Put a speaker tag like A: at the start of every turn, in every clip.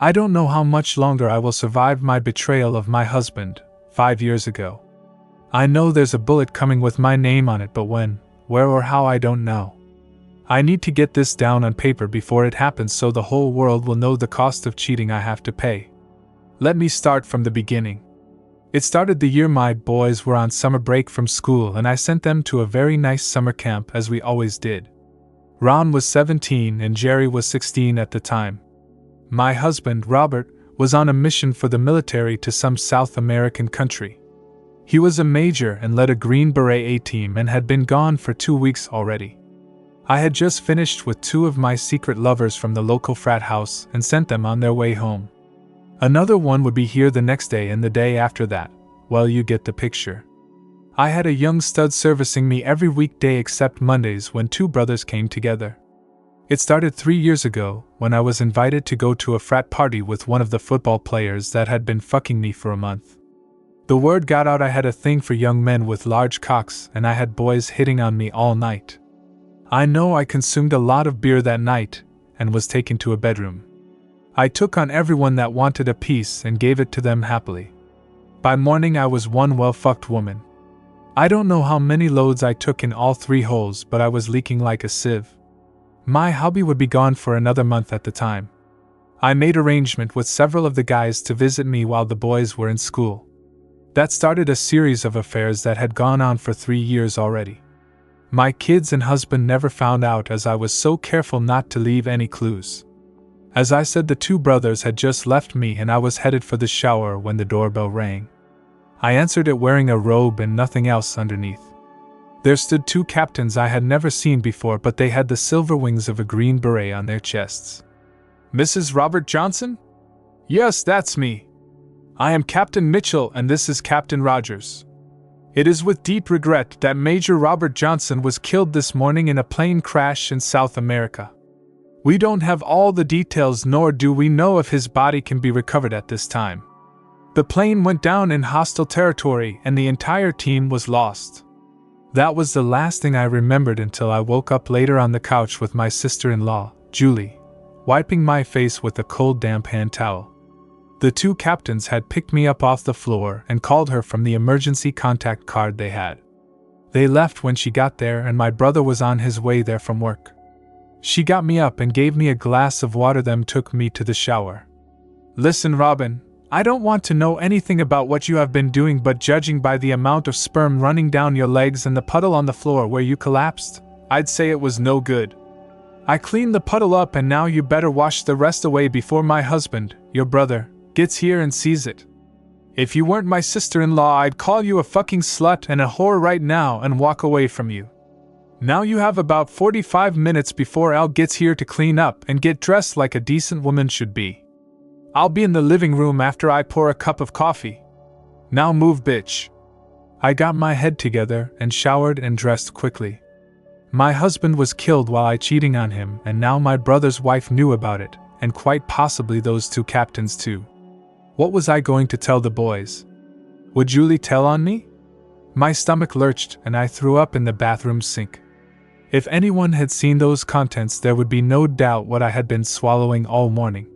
A: I don't know how much longer I will survive my betrayal of my husband, 5 years ago. I know there's a bullet coming with my name on it, but when, where or how I don't know. I need to get this down on paper before it happens so the whole world will know the cost of cheating I have to pay. Let me start from the beginning. It started the year my boys were on summer break from school and I sent them to a very nice summer camp as we always did. Ron was 17 and Jerry was 16 at the time. My husband, Robert, was on a mission for the military to some South American country. He was a major and led a Green Beret A team and had been gone for 2 weeks already. I had just finished with 2 of my secret lovers from the local frat house and sent them on their way home. Another one would be here the next day and the day after that. Well, you get the picture. I had a young stud servicing me every weekday except Mondays when 2 brothers came together. It started 3 years ago when I was invited to go to a frat party with one of the football players that had been fucking me for a month. The word got out I had a thing for young men with large cocks and I had boys hitting on me all night. I know I consumed a lot of beer that night and was taken to a bedroom. I took on everyone that wanted a piece and gave it to them happily. By morning I was one well-fucked woman. I don't know how many loads I took in all 3 holes, but I was leaking like a sieve. My hubby would be gone for another month at the time. I made arrangement with several of the guys to visit me while the boys were in school. That started a series of affairs that had gone on for 3 years already. My kids and husband never found out as I was so careful not to leave any clues. As I said, the 2 brothers had just left me and I was headed for the shower when the doorbell rang. I answered it wearing a robe and nothing else underneath. There stood 2 captains I had never seen before, but they had the silver wings of a Green Beret on their chests. "Mrs. Robert Johnson?" "Yes, that's me. I am Captain Mitchell and this is Captain Rogers. It is with deep regret that Major Robert Johnson was killed this morning in a plane crash in South America. We don't have all the details nor do we know if his body can be recovered at this time. The plane went down in hostile territory and the entire team was lost." That was the last thing I remembered until I woke up later on the couch with my sister-in-law, Julie, wiping my face with a cold damp hand towel. The 2 captains had picked me up off the floor and called her from the emergency contact card they had. They left when she got there and my brother was on his way there from work. She got me up and gave me a glass of water, then took me to the shower. "Listen, Robin, I don't want to know anything about what you have been doing, but judging by the amount of sperm running down your legs and the puddle on the floor where you collapsed, I'd say it was no good. I cleaned the puddle up and now you better wash the rest away before my husband, your brother, gets here and sees it. If you weren't my sister-in-law, I'd call you a fucking slut and a whore right now and walk away from you. Now you have about 45 minutes before Al gets here to clean up and get dressed like a decent woman should be. I'll be in the living room after I pour a cup of coffee. Now move, bitch." I got my head together and showered and dressed quickly. My husband was killed while I cheating on him, and now my brother's wife knew about it, and quite possibly those 2 captains too. What was I going to tell the boys? Would Julie tell on me? My stomach lurched and I threw up in the bathroom sink. If anyone had seen those contents, there would be no doubt what I had been swallowing all morning.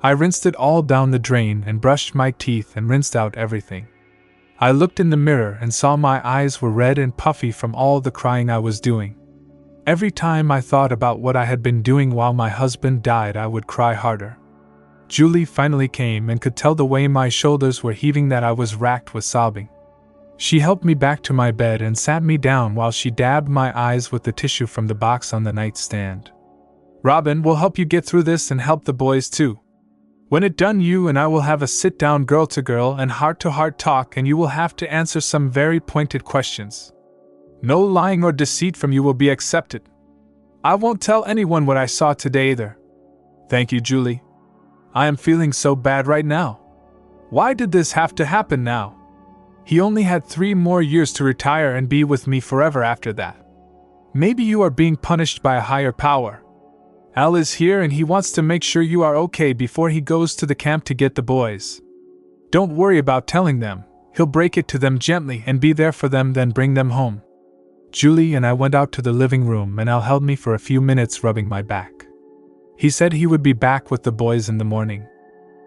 A: I rinsed it all down the drain and brushed my teeth and rinsed out everything. I looked in the mirror and saw my eyes were red and puffy from all the crying I was doing. Every time I thought about what I had been doing while my husband died, I would cry harder. Julie finally came and could tell the way my shoulders were heaving that I was racked with sobbing. She helped me back to my bed and sat me down while she dabbed my eyes with the tissue from the box on the nightstand. "Robin, we'll help you get through this and help the boys too. When it done, you and I will have a sit-down girl-to-girl and heart-to-heart talk, and you will have to answer some very pointed questions. No lying or deceit from you will be accepted. I won't tell anyone what I saw today either." "Thank you, Julie. I am feeling so bad right now. Why did this have to happen now? He only had 3 more years to retire and be with me forever after that. Maybe you are being punished by a higher power. Al is here and he wants to make sure you are okay before he goes to the camp to get the boys. Don't worry about telling them. He'll break it to them gently and be there for them, then bring them home." Julie and I went out to the living room and Al held me for a few minutes rubbing my back. He said he would be back with the boys in the morning.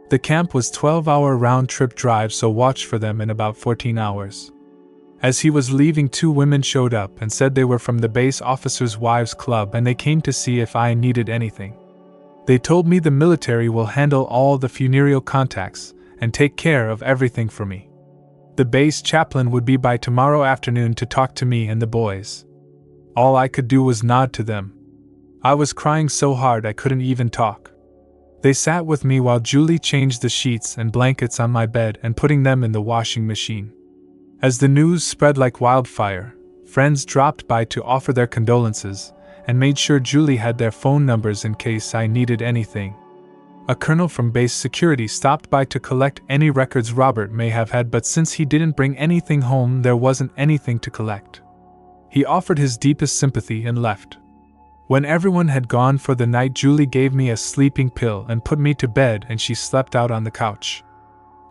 A: The camp was 12-hour round-trip drive, so watched for them in about 14 hours. As he was leaving, 2 women showed up and said they were from the base officers' wives club and they came to see if I needed anything. They told me the military will handle all the funereal contacts and take care of everything for me. The base chaplain would be by tomorrow afternoon to talk to me and the boys. All I could do was nod to them. I was crying so hard I couldn't even talk. They sat with me while Julie changed the sheets and blankets on my bed and putting them in the washing machine. As the news spread like wildfire, friends dropped by to offer their condolences and made sure Julie had their phone numbers in case I needed anything. A colonel from base security stopped by to collect any records Robert may have had, but since he didn't bring anything home, there wasn't anything to collect. He offered his deepest sympathy and left. When everyone had gone for the night, Julie gave me a sleeping pill and put me to bed, and she slept out on the couch.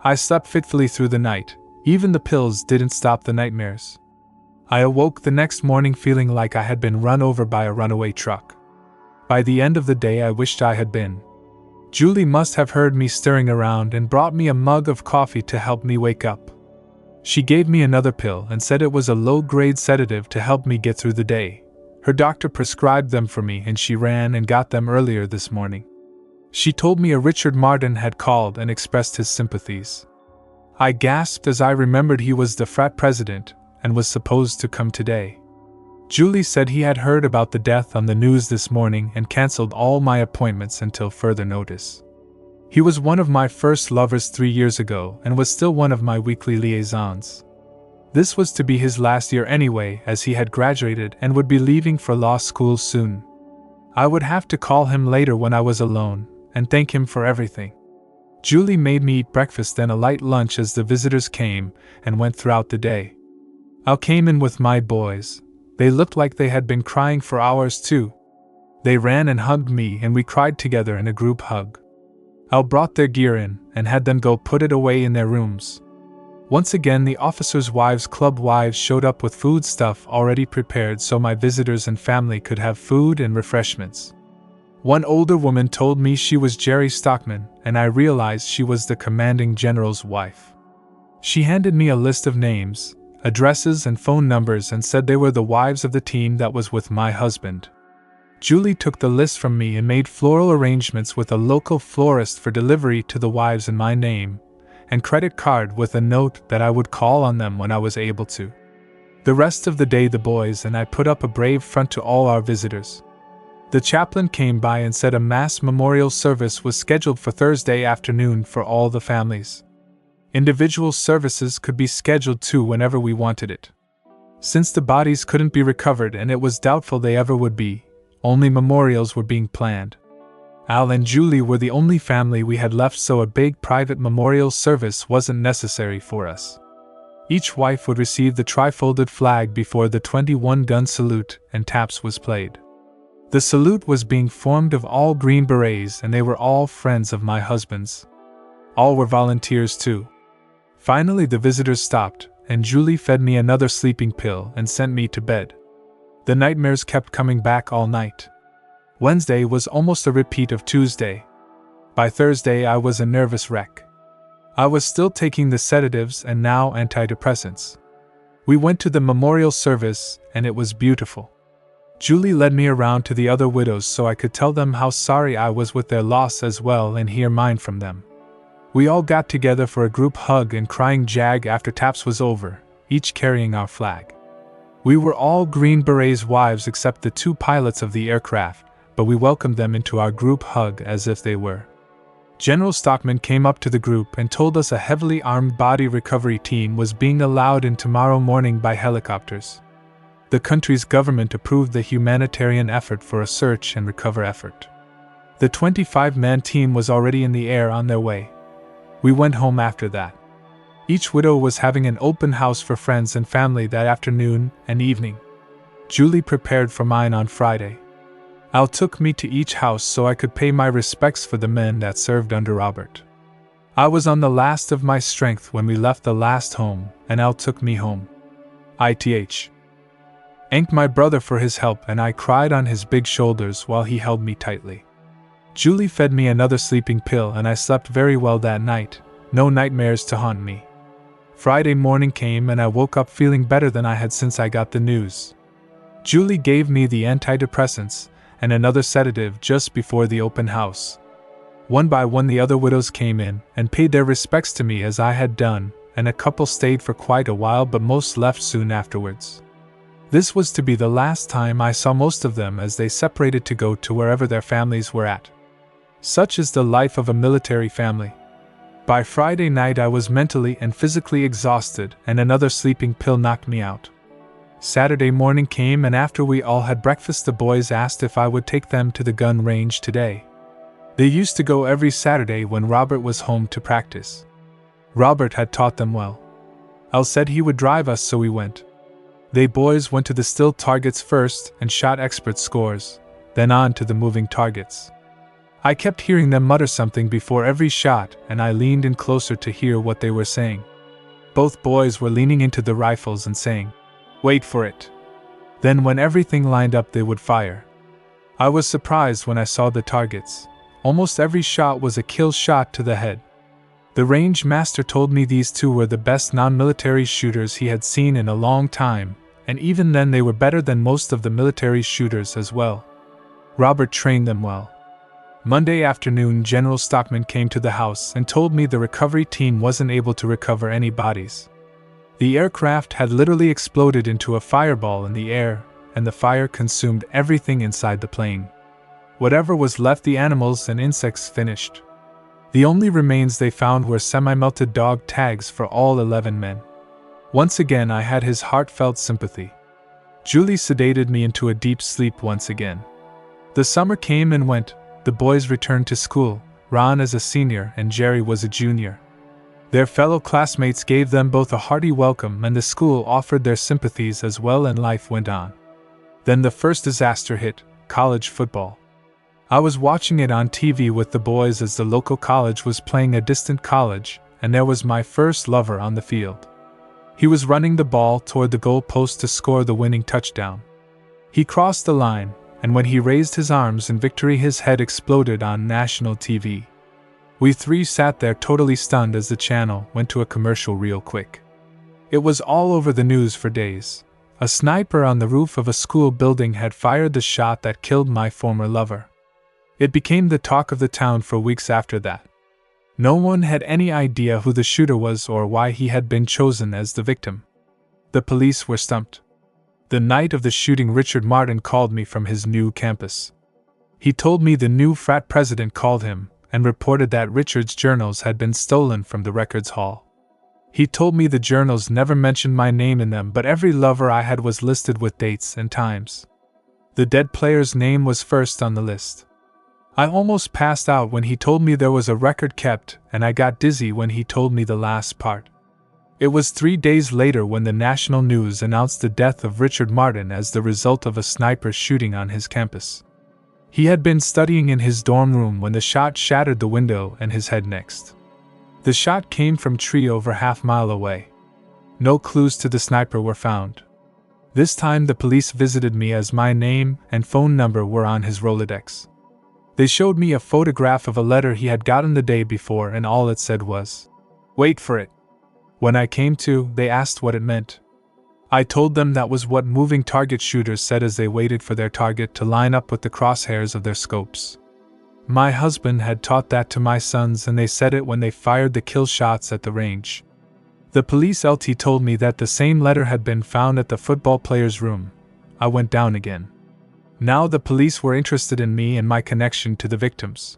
A: I slept fitfully through the night. Even the pills didn't stop the nightmares. I awoke the next morning feeling like I had been run over by a runaway truck. By the end of the day, I wished I had been. Julie must have heard me stirring around and brought me a mug of coffee to help me wake up. She gave me another pill and said it was a low-grade sedative to help me get through the day. Her doctor prescribed them for me and she ran and got them earlier this morning. She told me a Richard Martin had called and expressed his sympathies. I gasped as I remembered he was the frat president and was supposed to come today. Julie said he had heard about the death on the news this morning and cancelled all my appointments until further notice. He was one of my first lovers 3 years ago and was still one of my weekly liaisons. This was to be his last year anyway, as he had graduated and would be leaving for law school soon. I would have to call him later when I was alone and thank him for everything. Julie made me eat breakfast and a light lunch as the visitors came and went throughout the day. Al came in with my boys. They looked like they had been crying for hours too. They ran and hugged me and we cried together in a group hug. Al brought their gear in and had them go put it away in their rooms. Once again, the officers' wives club wives showed up with food stuff already prepared so my visitors and family could have food and refreshments. One older woman told me she was Jerry Stockman, and I realized she was the commanding general's wife. She handed me a list of names, addresses, and phone numbers and said they were the wives of the team that was with my husband. Julie took the list from me and made floral arrangements with a local florist for delivery to the wives in my name, and credit card with a note that I would call on them when I was able to. The rest of the day the boys and I put up a brave front to all our visitors. The chaplain came by and said a mass memorial service was scheduled for Thursday afternoon for all the families. Individual services could be scheduled too whenever we wanted it. Since the bodies couldn't be recovered and it was doubtful they ever would be, only memorials were being planned. Al and Julie were the only family we had left, so a big private memorial service wasn't necessary for us. Each wife would receive the tri-folded flag before the 21-gun salute and taps was played. The salute was being formed of all Green Berets and they were all friends of my husband's. All were volunteers too. Finally the visitors stopped and Julie fed me another sleeping pill and sent me to bed. The nightmares kept coming back all night. Wednesday was almost a repeat of Tuesday. By Thursday I was a nervous wreck. I was still taking the sedatives and now antidepressants. We went to the memorial service and it was beautiful. Julie led me around to the other widows so I could tell them how sorry I was with their loss as well and hear mine from them. We all got together for a group hug and crying jag after taps was over, each carrying our flag. We were all Green Berets' wives except the 2 pilots of the aircraft, but we welcomed them into our group hug as if they were. General Stockman came up to the group and told us a heavily armed body recovery team was being allowed in tomorrow morning by helicopters. The country's government approved the humanitarian effort for a search and recover effort. The 25-man team was already in the air on their way. We went home after that. Each widow was having an open house for friends and family that afternoon and evening. Julie prepared for mine on Friday. Al took me to each house so I could pay my respects for the men that served under Robert. I was on the last of my strength when we left the last home, and Al took me home. I thanked my brother for his help and I cried on his big shoulders while he held me tightly. Julie fed me another sleeping pill and I slept very well that night, no nightmares to haunt me. Friday morning came and I woke up feeling better than I had since I got the news. Julie gave me the antidepressants and another sedative just before the open house. One by one the other widows came in and paid their respects to me as I had done, and a couple stayed for quite a while but most left soon afterwards. This was to be the last time I saw most of them as they separated to go to wherever their families were at. Such is the life of a military family. By Friday night I was mentally and physically exhausted and another sleeping pill knocked me out. Saturday morning came and after we all had breakfast the boys asked if I would take them to the gun range today. They used to go every Saturday when Robert was home to practice. Robert had taught them well. Al said he would drive us so we went. They boys went to the still targets first and shot expert scores, then on to the moving targets. I kept hearing them mutter something before every shot and I leaned in closer to hear what they were saying. Both boys were leaning into the rifles and saying, "Wait for it." Then when everything lined up they would fire. I was surprised when I saw the targets. Almost every shot was a kill shot to the head. The range master told me these two were the best non-military shooters he had seen in a long time, and even then they were better than most of the military shooters as well. Robert trained them well. Monday afternoon General Stockman came to the house and told me the recovery team wasn't able to recover any bodies. The aircraft had literally exploded into a fireball in the air, and the fire consumed everything inside the plane. Whatever was left the animals and insects finished. The only remains they found were semi-melted dog tags for all 11 men. Once again I had his heartfelt sympathy. Julie sedated me into a deep sleep once again. The summer came and went. The boys returned to school, Ron as a senior and Jerry was a junior. Their fellow classmates gave them both a hearty welcome and the school offered their sympathies as well and life went on. Then the first disaster hit, college football. I was watching it on TV with the boys as the local college was playing a distant college, and there was my first lover on the field. He was running the ball toward the goal post to score the winning touchdown. He crossed the line, and when he raised his arms in victory his head exploded on national TV. We three sat there totally stunned as the channel went to a commercial real quick. It was all over the news for days. A sniper on the roof of a school building had fired the shot that killed my former lover. It became the talk of the town for weeks after that. No one had any idea who the shooter was or why he had been chosen as the victim. The police were stumped. The night of the shooting Richard Martin called me from his new campus. He told me the new frat president called him and reported that Richard's journals had been stolen from the records hall. He told me the journals never mentioned my name in them but every lover I had was listed with dates and times. The dead player's name was first on the list. I almost passed out when he told me there was a record kept and I got dizzy when he told me the last part. It was 3 days later when the national news announced the death of Richard Martin as the result of a sniper shooting on his campus. He had been studying in his dorm room when the shot shattered the window and his head next. The shot came from a tree over half-mile away. No clues to the sniper were found. This time the police visited me as my name and phone number were on his Rolodex. They showed me a photograph of a letter he had gotten the day before and all it said was, "Wait for it." When I came to, they asked what it meant. I told them that was what moving target shooters said as they waited for their target to line up with the crosshairs of their scopes. My husband had taught that to my sons and they said it when they fired the kill shots at the range. The police LT told me that the same letter had been found at the football player's room. I went down again. Now the police were interested in me and my connection to the victims.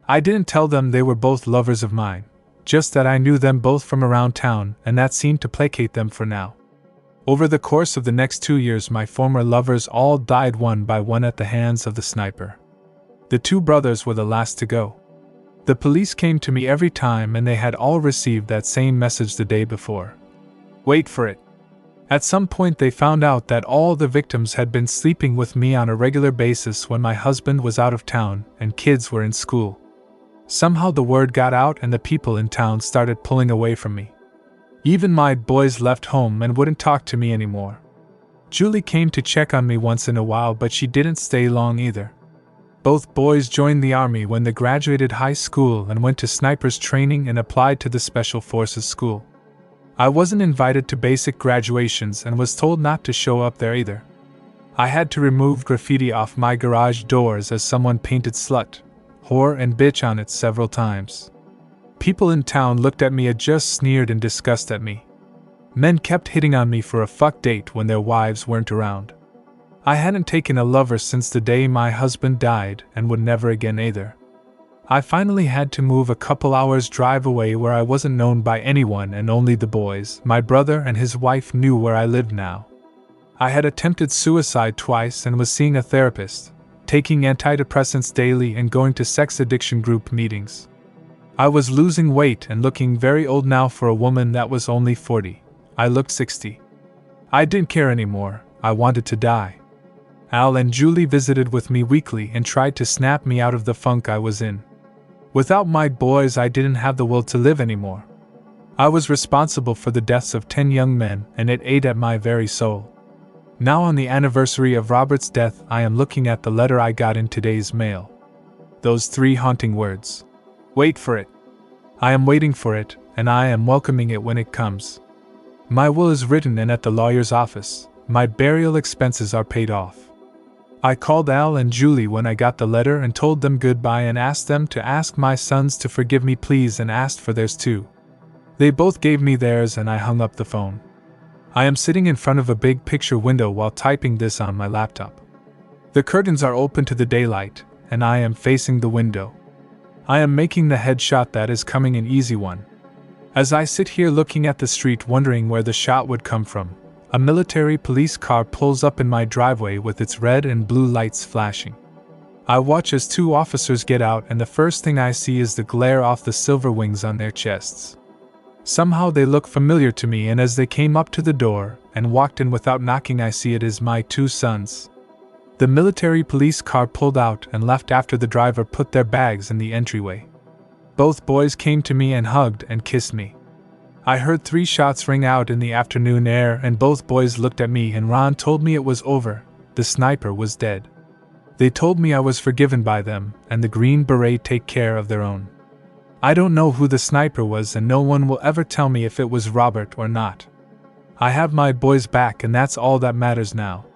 A: I didn't tell them they were both lovers of mine, just that I knew them both from around town and that seemed to placate them for now. Over the course of the next 2 years my former lovers all died one by one at the hands of the sniper. The 2 brothers were the last to go. The police came to me every time and they had all received that same message the day before. Wait for it. At some point they found out that all the victims had been sleeping with me on a regular basis when my husband was out of town and kids were in school. Somehow the word got out and the people in town started pulling away from me. Even my boys left home and wouldn't talk to me anymore. Julie came to check on me once in a while but she didn't stay long either. Both boys joined the army when they graduated high school and went to snipers training and applied to the Special Forces school. I wasn't invited to basic graduations and was told not to show up there either. I had to remove graffiti off my garage doors as someone painted slut, whore and bitch on it several times. People in town looked at me and just sneered in disgust at me. Men kept hitting on me for a fuck date when their wives weren't around. I hadn't taken a lover since the day my husband died and would never again either. I finally had to move a couple hours drive away where I wasn't known by anyone and only the boys, my brother and his wife, knew where I lived now. I had attempted suicide twice and was seeing a therapist, taking antidepressants daily and going to sex addiction group meetings. I was losing weight and looking very old now for a woman that was only 40. I looked 60. I didn't care anymore. I wanted to die. Al and Julie visited with me weekly and tried to snap me out of the funk I was in. Without my boys, I didn't have the will to live anymore. I was responsible for the deaths of 10 young men, and it ate at my very soul. Now, on the anniversary of Robert's death, I am looking at the letter I got in today's mail. Those 3 haunting words. Wait for it. I am waiting for it, and I am welcoming it when it comes. My will is written and at the lawyer's office. My burial expenses are paid off. I called Al and Julie when I got the letter and told them goodbye and asked them to ask my sons to forgive me please and asked for theirs too. They both gave me theirs and I hung up the phone. I am sitting in front of a big picture window while typing this on my laptop. The curtains are open to the daylight, and I am facing the window. I am making the headshot that is coming an easy one. As I sit here looking at the street wondering where the shot would come from, a military police car pulls up in my driveway with its red and blue lights flashing. I watch as 2 officers get out and the first thing I see is the glare off the silver wings on their chests. Somehow they look familiar to me, and as they came up to the door and walked in without knocking, I see it is my 2 sons. The military police car pulled out and left after the driver put their bags in the entryway. Both boys came to me and hugged and kissed me. I heard 3 shots ring out in the afternoon air and both boys looked at me and Ron told me it was over, the sniper was dead. They told me I was forgiven by them and the Green Beret take care of their own. I don't know who the sniper was and no one will ever tell me if it was Robert or not. I have my boys back and that's all that matters now.